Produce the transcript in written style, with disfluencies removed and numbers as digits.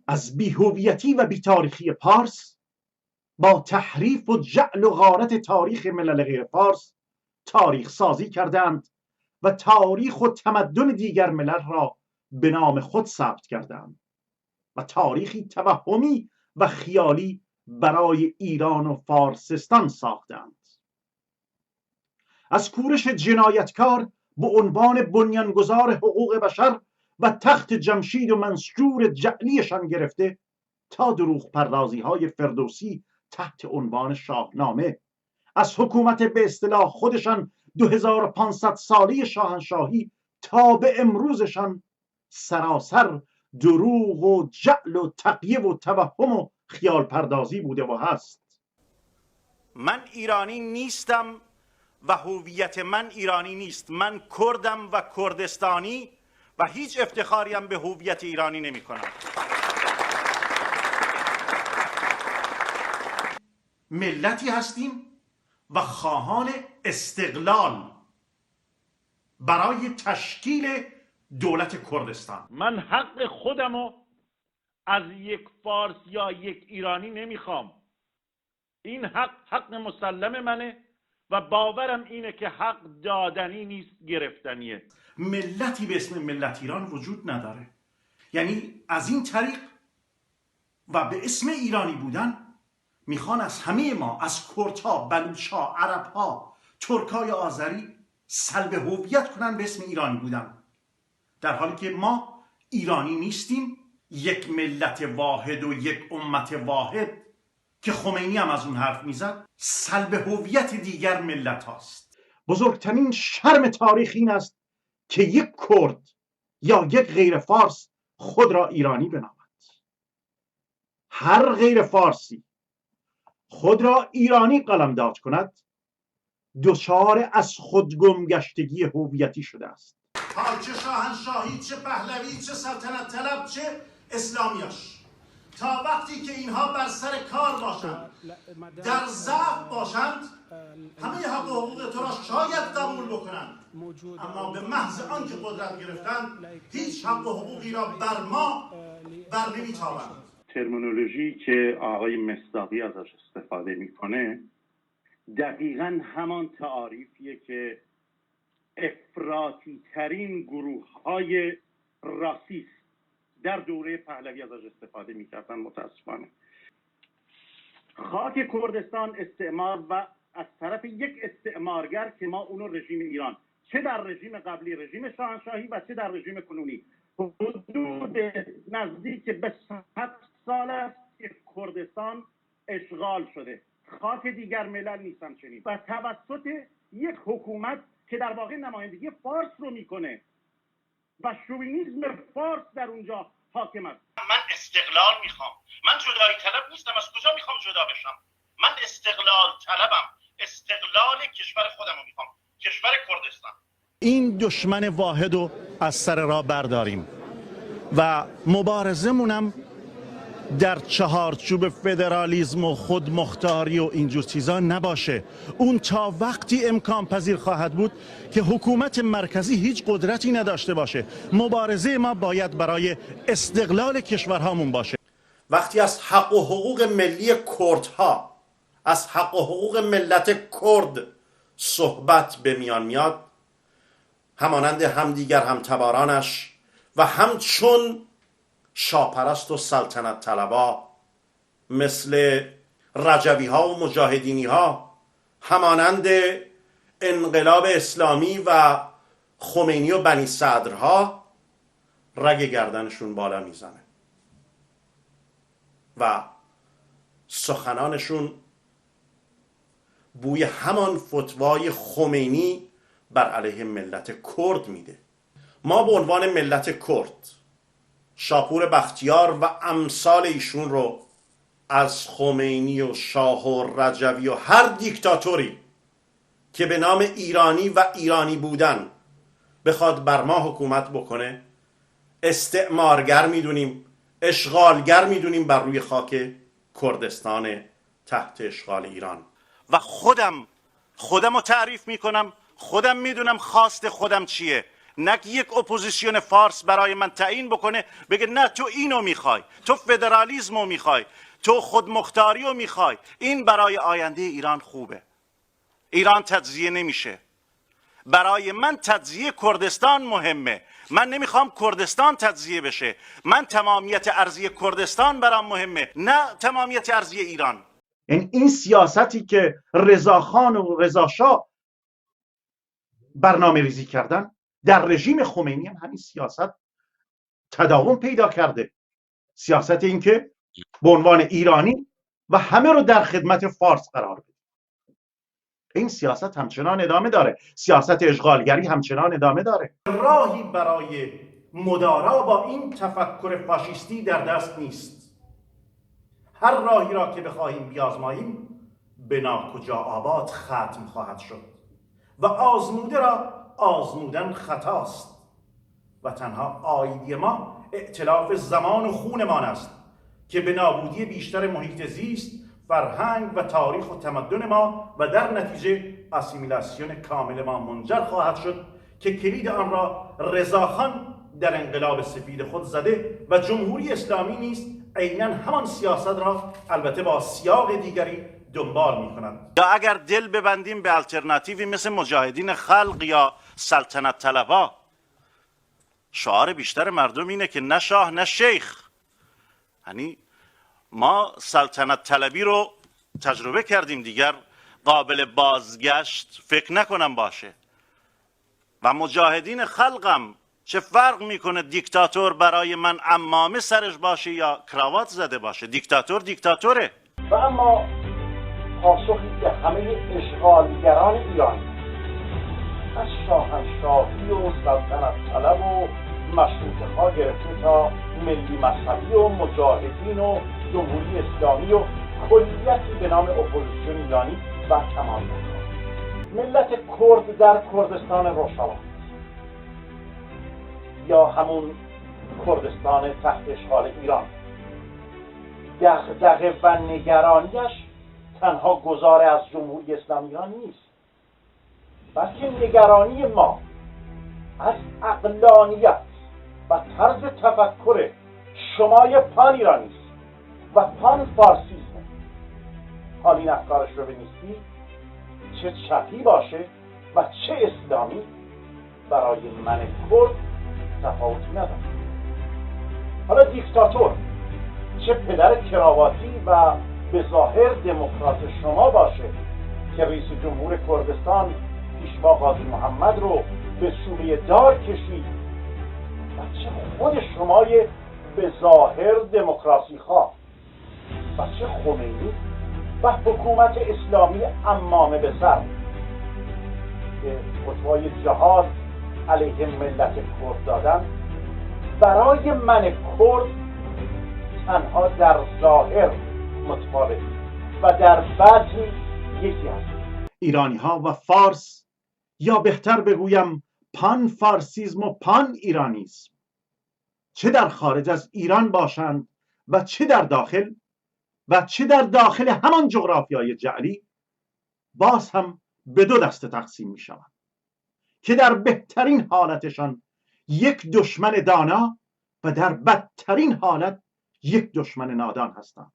از بی‌هویتی و بی‌تاریخی پارس با تحریف و جعل و غارت تاریخ ملل غیر فارس تاریخ سازی کردند و تاریخ و تمدن دیگر ملل را به نام خود ثبت کردند و تاریخی توهمی و خیالی برای ایران و فارسستان ساختند. از کوروش جنایتکار به عنوان بنیانگذار حقوق بشر و تخت جمشید و منصور جعلیشان گرفته تا دروغ پردازی های فردوسی تحت عنوان شاهنامه، از حکومت به اصطلاح خودشان 2500 سالی شاهنشاهی تا به امروزشان سراسر دروغ و جعل و تقیه و توهم و خیال پردازی بوده و هست. من ایرانی نیستم و هویت من ایرانی نیست. من کردم و کردستانی و هیچ افتخاریم به هویت ایرانی نمی کنم. ملتی هستیم و خواهان استقلال برای تشکیل دولت کردستان. من حق خودمو از یک فارس یا یک ایرانی نمیخوام. این حق مسلم منه و باورم اینه که حق دادنی نیست، گرفتنیه. ملتی به اسم ملت ایران وجود نداره. یعنی از این طریق و به اسم ایرانی بودن میخوان از همه ما، از کردها، بلوچها، عربها، ترکای آذری سلب هویت کنن به اسم ایرانی بودن، در حالی که ما ایرانی نیستیم. یک ملت واحد و یک امت واحد که خمینی هم از اون حرف میزد، سلب هویت دیگر ملت هاست. بزرگترین شرم تاریخ این است که یک کرد یا یک غیر فارس خود را ایرانی بنامد. هر غیر فارسی خود را ایرانی قلمداد کند دچار از خود گمگشتگی هویتی شده است. چه شاهنشاهی، چه پهلوی، چه سلطنت طلب، چه اسلامیاش، تا وقتی که اینها بر سر کار باشند، در ضعف باشند، همه حق و حقوق تو را شاید قبول بکنند، اما به محض آنکه قدرت گرفتند هیچ حق و حقوقی را بر ما بر نمیتابند. ترمینولوژی که آقای مصداقی ازش استفاده میکنه دقیقاً همان تعاریفیه که افراطی ترین گروه های راسیست در دوره پهلوی ازش استفاده میکردن. متاسفانه خاک کردستان استعمار و از طرف یک استعمارگر که ما اونو رژیم ایران، چه در رژیم قبلی رژیم شاهنشاهی و چه در رژیم کنونی، حدود نزدیک به 100 سال است که کردستان اشغال شده. خاک دیگر ملل نیستن چنین و توسط یک حکومت که در واقع نمایندگی فارس رو میکنه و شوینیسم فارس در اونجا حاکم است. من استقلال میخوام. من جدایی طلب نیستم. از کجا میخوام جدا بشم؟ من استقلال طلبم. استقلال کشور خودم رو میخوام، کشور کردستان. این دشمن واحد رو از سر راه برداریم و مبارزمونم در چهارچوب فدرالیسم و خودمختاری و اینجور چیزا نباشه. اون تا وقتی امکان پذیر خواهد بود که حکومت مرکزی هیچ قدرتی نداشته باشه. مبارزه ما باید برای استقلال کشورهامون باشه. وقتی از حق و حقوق ملی کردها، از حق و حقوق ملت کرد صحبت به میان میاد، همانند همدیگر همتبارانش و همچون شاپرست و سلطنت طلبا مثل رجوی ها و مجاهدینی ها، همانند انقلاب اسلامی و خمینی و بنی صدرها، رگ گردنشون بالا میزنه و سخنانشون بوی همان فتوای خمینی بر علیه ملت کرد میده. ما به عنوان ملت کرد شاپور بختیار و امثال ایشون رو از خمینی و شاه و رجوی و هر دیکتاتوری که به نام ایرانی و ایرانی بودن بخواد بر ما حکومت بکنه استعمارگر میدونیم، اشغالگر میدونیم بر روی خاک کردستان تحت اشغال ایران. و خودم رو تعریف میکنم، خودم میدونم خواست خودم چیه. نه یک اپوزیسیون فارس برای من تعیین بکنه بگه نه تو اینو میخوای، تو فدرالیسمو میخوای، تو خودمختاریو میخوای. این برای آینده ایران خوبه. ایران تجزیه نمیشه. برای من تجزیه کردستان مهمه. من نمیخوام کردستان تجزیه بشه. من تمامیت ارضی کردستان برام مهمه، نه تمامیت ارضی ایران. این سیاستی که رضاخان و رضاشاه برنامه ریزی کردن در رژیم خمینی هم همین سیاست تداوم پیدا کرده. سیاست این که به عنوان ایرانی و همه رو در خدمت فارس قرار بده. این سیاست همچنان ادامه داره. سیاست اشغالگری همچنان ادامه داره. راهی برای مدارا با این تفکر فاشیستی در دست نیست. هر راهی را که بخواهیم بیازماییم به ناکجا آباد ختم خواهد شد و آزموده را آزمودن خطاست و تنها آیدی ما ائتلاف زمان و خونمان است که به نابودی بیشتر محیط زیست، فرهنگ و تاریخ و تمدن ما و در نتیجه اسیمیلاسیون کامل ما منجر خواهد شد که کلید آن را رضاخان در انقلاب سفید خود زده و جمهوری اسلامی نیز عیناً همان سیاست را البته با سیاق دیگری دنبال می کند. یا اگر دل ببندیم به الترناتیوی مثل مجاهدین خلق یا سلطنت طلبا، شعار بیشتر مردم اینه که نه شاه نه شیخ. یعنی ما سلطنت طلبی رو تجربه کردیم، دیگر قابل بازگشت فکر نکنم باشه. و مجاهدین خلقم چه فرق میکنه دیکتاتور برای من عمامه سرش باشه یا کراوات زده باشه؟ دیکتاتور دیکتاتوره. و اما پاسخی به همه اشغالگران ایرانی از شاهنشاهی و سلطنت طلب و مشروطه ها گرفته تا ملی مذهبی و مجاهدین و جمهوری اسلامی و کلیتی به نام اپوزیسیون ایرانی و تمامیت ملت کرد در کردستان روشاوا یا همون کردستان تحت اشغال ایران، دغدغه و نگرانیش تنها گذار از جمهوری اسلامی ایران نیست، بلکه نگرانی ما از عقلانیت و طرز تفکر شمای پان ایرانی است و پان فارسیسم. حال این افکارش رو بنویسی، چه چپی باشه و چه اسلامی، برای من کرد تفاوتی نداره. حالا دیکتاتور چه پدر کراواتی و به ظاهر دموکرات شما باشه که رئیس جمهور کردستان پیشوا قاضی محمد رو به سوریه دار کشید و چه خود شمای به ظاهر دموکراسی خواه و چه خمینی و حکومت اسلامی عمامه به سر که فتوای جهاد علیه ملت کرد دادن، برای من کرد تنها در ظاهر متفاوت و در بطن یکی هست. ایرانی ها و فارس، یا بهتر بگویم پان فارسیزم و پان ایرانیسم، چه در خارج از ایران باشند و چه در داخل و چه در داخل همان جغرافیای جعلی، باز هم به دو دسته تقسیم می شوند که در بهترین حالتشان یک دشمن دانا و در بدترین حالت یک دشمن نادان هستند.